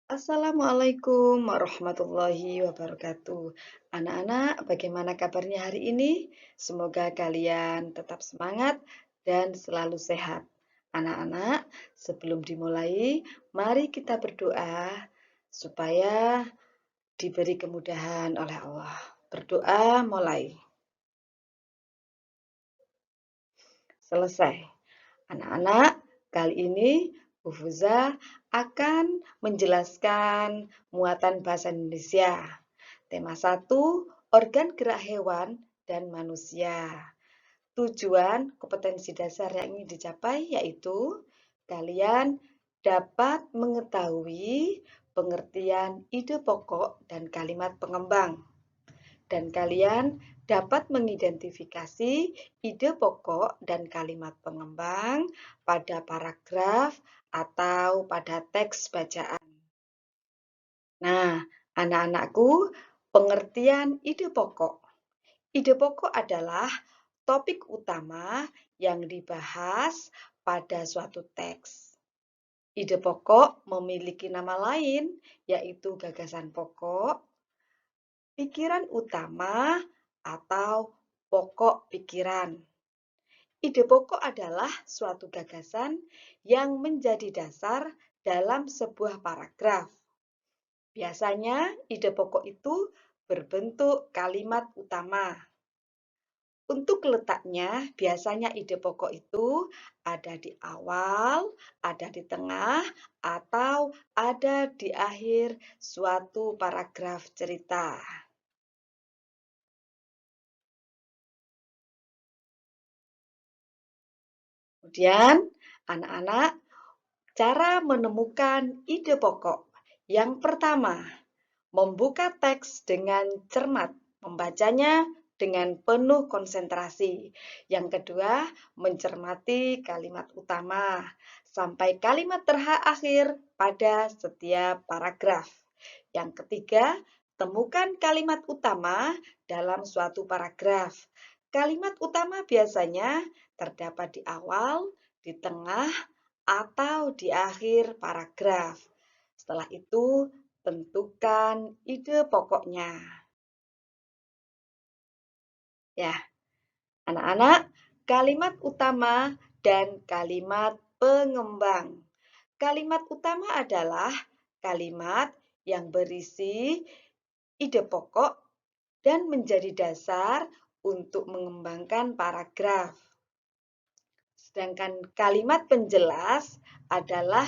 Assalamualaikum warahmatullahi wabarakatuh. Anak-anak, bagaimana kabarnya hari ini? Semoga kalian tetap semangat dan selalu sehat. Anak-anak, sebelum dimulai, mari kita berdoa supaya diberi kemudahan oleh Allah. Berdoa mulai. Selesai. Anak-anak, kali ini Bu Fuza akan menjelaskan muatan bahasa Indonesia. Tema 1, organ gerak hewan dan manusia. Tujuan kompetensi dasar yang ingin dicapai yaitu kalian dapat mengetahui pengertian ide pokok dan kalimat pengembang. Dan kalian dapat mengidentifikasi ide pokok dan kalimat pengembang pada paragraf atau pada teks bacaan. Nah, anak-anakku, pengertian ide pokok. Ide pokok adalah topik utama yang dibahas pada suatu teks. Ide pokok memiliki nama lain, yaitu gagasan pokok, pikiran utama, atau pokok pikiran. Ide pokok adalah suatu gagasan yang menjadi dasar dalam sebuah paragraf. Biasanya ide pokok itu berbentuk kalimat utama. Untuk letaknya, biasanya ide pokok itu ada di awal, ada di tengah, atau ada di akhir suatu paragraf cerita. Kemudian, anak-anak, cara menemukan ide pokok. Yang pertama, membuka teks dengan cermat, membacanya dengan penuh konsentrasi. Yang kedua, mencermati kalimat utama sampai kalimat terakhir pada setiap paragraf. Yang ketiga, temukan kalimat utama dalam suatu paragraf. Kalimat utama biasanya terdapat di awal, di tengah, atau di akhir paragraf. Setelah itu, tentukan ide pokoknya. Ya, anak-anak, kalimat utama dan kalimat pengembang. Kalimat utama adalah kalimat yang berisi ide pokok dan menjadi dasar untuk mengembangkan paragraf. Sedangkan kalimat penjelas adalah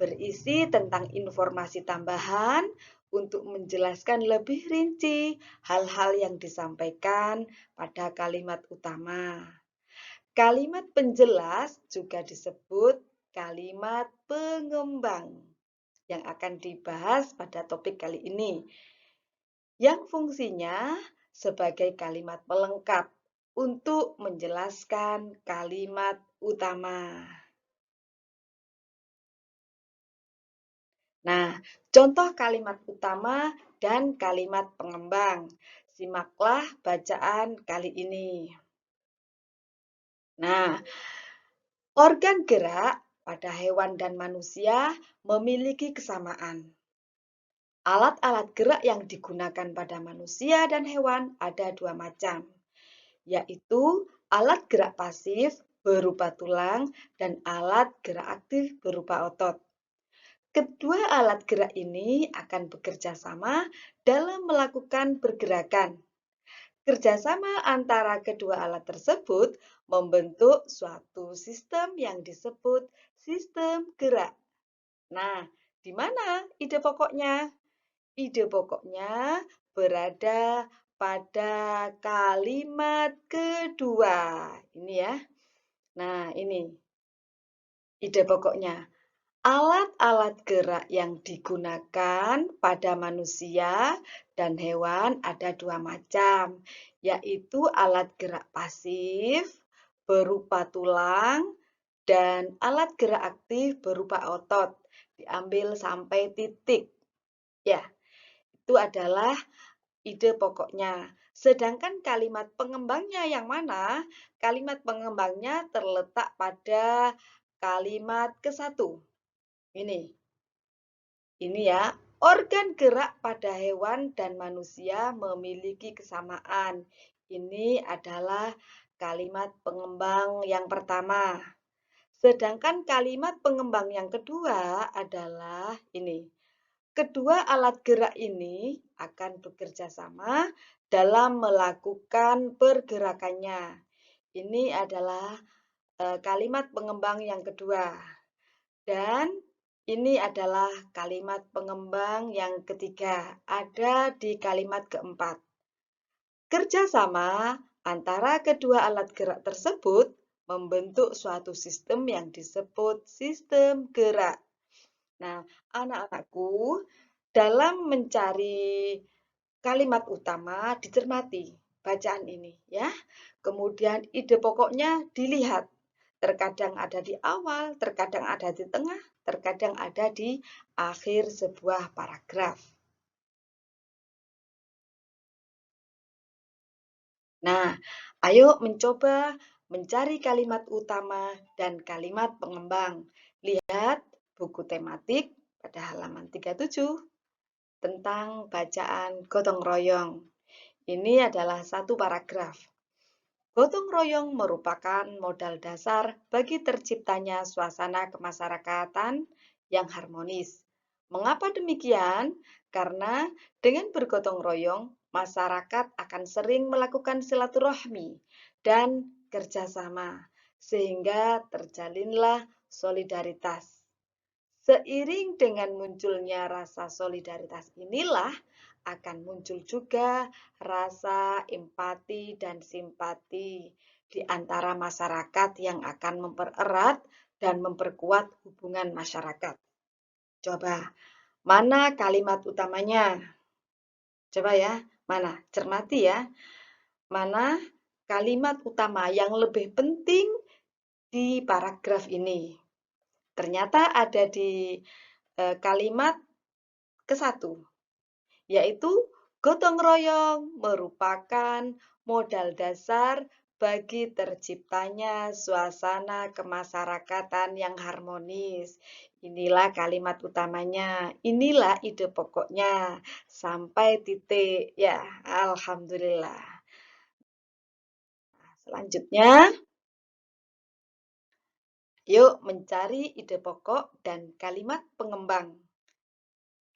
berisi tentang informasi tambahan untuk menjelaskan lebih rinci hal-hal yang disampaikan pada kalimat utama. Kalimat penjelas juga disebut kalimat pengembang yang akan dibahas pada topik kali ini, yang fungsinya sebagai kalimat pelengkap untuk menjelaskan kalimat utama. Nah, contoh kalimat utama dan kalimat pengembang. Simaklah bacaan kali ini. Nah, organ gerak pada hewan dan manusia memiliki kesamaan. Alat-alat gerak yang digunakan pada manusia dan hewan ada dua macam, yaitu alat gerak pasif berupa tulang dan alat gerak aktif berupa otot. Kedua alat gerak ini akan bekerja sama dalam melakukan pergerakan. Kerjasama antara kedua alat tersebut membentuk suatu sistem yang disebut sistem gerak. Nah, di mana ide pokoknya? Ide pokoknya berada pada kalimat kedua. Ini ya. Nah, ini ide pokoknya. Alat-alat gerak yang digunakan pada manusia dan hewan ada dua macam, yaitu alat gerak pasif berupa tulang dan alat gerak aktif berupa otot. Diambil sampai titik. Ya, itu adalah ide pokoknya. Sedangkan kalimat pengembangnya yang mana? Kalimat pengembangnya terletak pada kalimat ke-1. Ini. Ini ya, organ gerak pada hewan dan manusia memiliki kesamaan. Ini adalah kalimat pengembang yang pertama. Sedangkan kalimat pengembang yang kedua adalah ini. Kedua alat gerak ini akan bekerja sama dalam melakukan pergerakannya. Ini adalah kalimat pengembang yang kedua. Dan ini adalah kalimat pengembang yang ketiga, ada di kalimat keempat. Kerjasama antara kedua alat gerak tersebut membentuk suatu sistem yang disebut sistem gerak. Nah, anak-anakku, dalam mencari kalimat utama dicermati bacaan ini ya. Kemudian ide pokoknya dilihat. Terkadang ada di awal, terkadang ada di tengah, terkadang ada di akhir sebuah paragraf. Nah, ayo mencoba mencari kalimat utama dan kalimat pengembang. Lihat buku tematik pada halaman 37 tentang bacaan gotong royong. Ini adalah satu paragraf. Gotong royong merupakan modal dasar bagi terciptanya suasana kemasyarakatan yang harmonis. Mengapa demikian? Karena dengan bergotong royong, masyarakat akan sering melakukan silaturahmi dan kerjasama, sehingga terjalinlah solidaritas. Seiring dengan munculnya rasa solidaritas inilah akan muncul juga rasa empati dan simpati di antara masyarakat yang akan mempererat dan memperkuat hubungan masyarakat. Coba, mana kalimat utamanya? Coba ya, mana? Cermati ya. Mana kalimat utama yang lebih penting di paragraf ini? Ternyata ada di kalimat ke-1, yaitu gotong royong merupakan modal dasar bagi terciptanya suasana kemasyarakatan yang harmonis. Inilah kalimat utamanya, inilah ide pokoknya, sampai titik. Ya, alhamdulillah. Selanjutnya, yuk mencari ide pokok dan kalimat pengembang.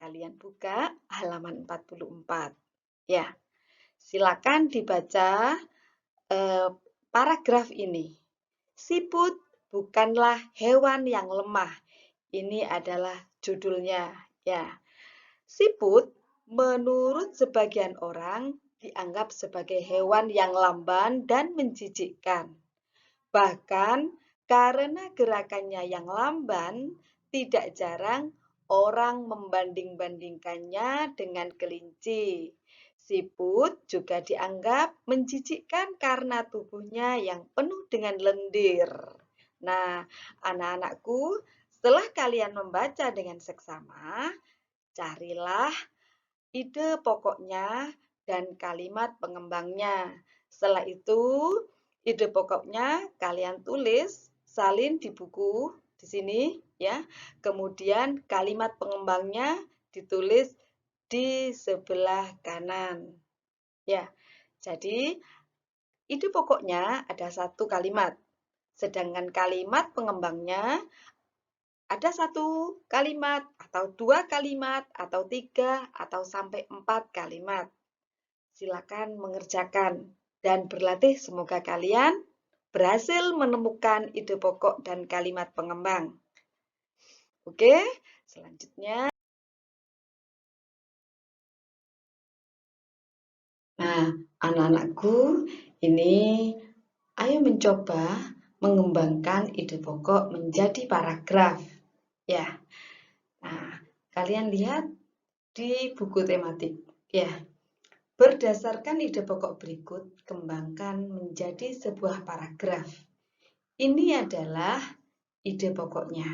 Kalian buka halaman 44. Ya, silakan dibaca paragraf ini. Siput bukanlah hewan yang lemah. Ini adalah judulnya. Ya, siput menurut sebagian orang dianggap sebagai hewan yang lamban dan menjijikkan. Bahkan karena gerakannya yang lamban, tidak jarang orang membanding-bandingkannya dengan kelinci. Siput juga dianggap menjijikkan karena tubuhnya yang penuh dengan lendir. Nah, anak-anakku, setelah kalian membaca dengan seksama, carilah ide pokoknya dan kalimat pengembangnya. Setelah itu, ide pokoknya kalian tulis, salin di buku di sini ya. Kemudian kalimat pengembangnya ditulis di sebelah kanan. Ya. Jadi, ide pokoknya ada satu kalimat. Sedangkan kalimat pengembangnya ada satu kalimat atau dua kalimat atau tiga atau sampai 4 kalimat. Silakan mengerjakan dan berlatih, semoga kalian berhasil menemukan ide pokok dan kalimat pengembang. Oke, selanjutnya. Nah, anak-anakku, ini ayo mencoba mengembangkan ide pokok menjadi paragraf. Ya. Nah, kalian lihat di buku tematik. Ya. Berdasarkan ide pokok berikut, kembangkan menjadi sebuah paragraf. Ini adalah ide pokoknya.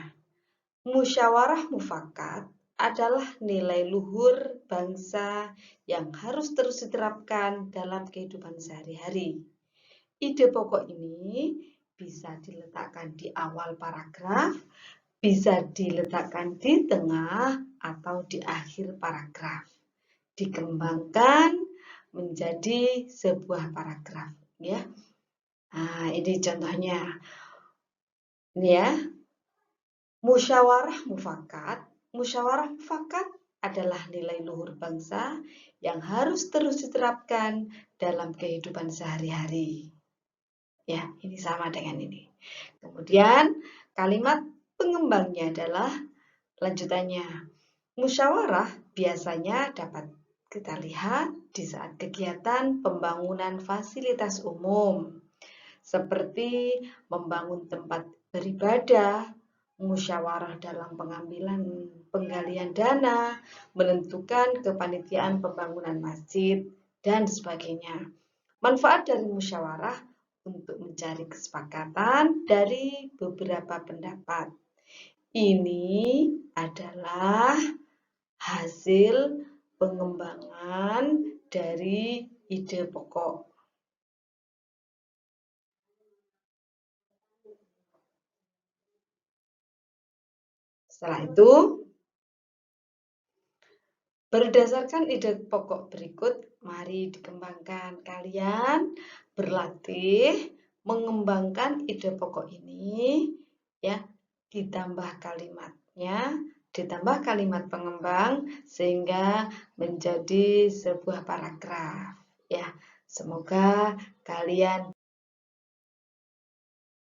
Musyawarah mufakat adalah nilai luhur bangsa yang harus terus diterapkan dalam kehidupan sehari-hari. Ide pokok ini bisa diletakkan di awal paragraf, bisa diletakkan di tengah atau di akhir paragraf. Dikembangkan menjadi sebuah paragraf, ya. Nah, ini contohnya. Ini ya. Musyawarah mufakat. Musyawarah mufakat adalah nilai luhur bangsa yang harus terus diterapkan dalam kehidupan sehari-hari. Ya, ini sama dengan ini. Kemudian kalimat pengembangnya adalah lanjutannya. Musyawarah biasanya dapat kita lihat di saat kegiatan pembangunan fasilitas umum, seperti membangun tempat beribadah, musyawarah dalam pengambilan penggalian dana, menentukan kepanitiaan pembangunan masjid, dan sebagainya. Manfaat dari musyawarah untuk mencari kesepakatan dari beberapa pendapat. Ini adalah hasil pengembangan dari ide pokok. Setelah itu, berdasarkan ide pokok berikut, mari dikembangkan. Kalian berlatih mengembangkan ide pokok ini, ya, ditambah kalimatnya, ditambah kalimat pengembang sehingga menjadi sebuah paragraf. Ya, semoga kalian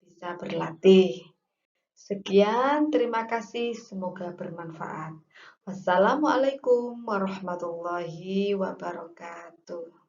bisa berlatih. Sekian, terima kasih. Semoga bermanfaat. Wassalamualaikum warahmatullahi wabarakatuh.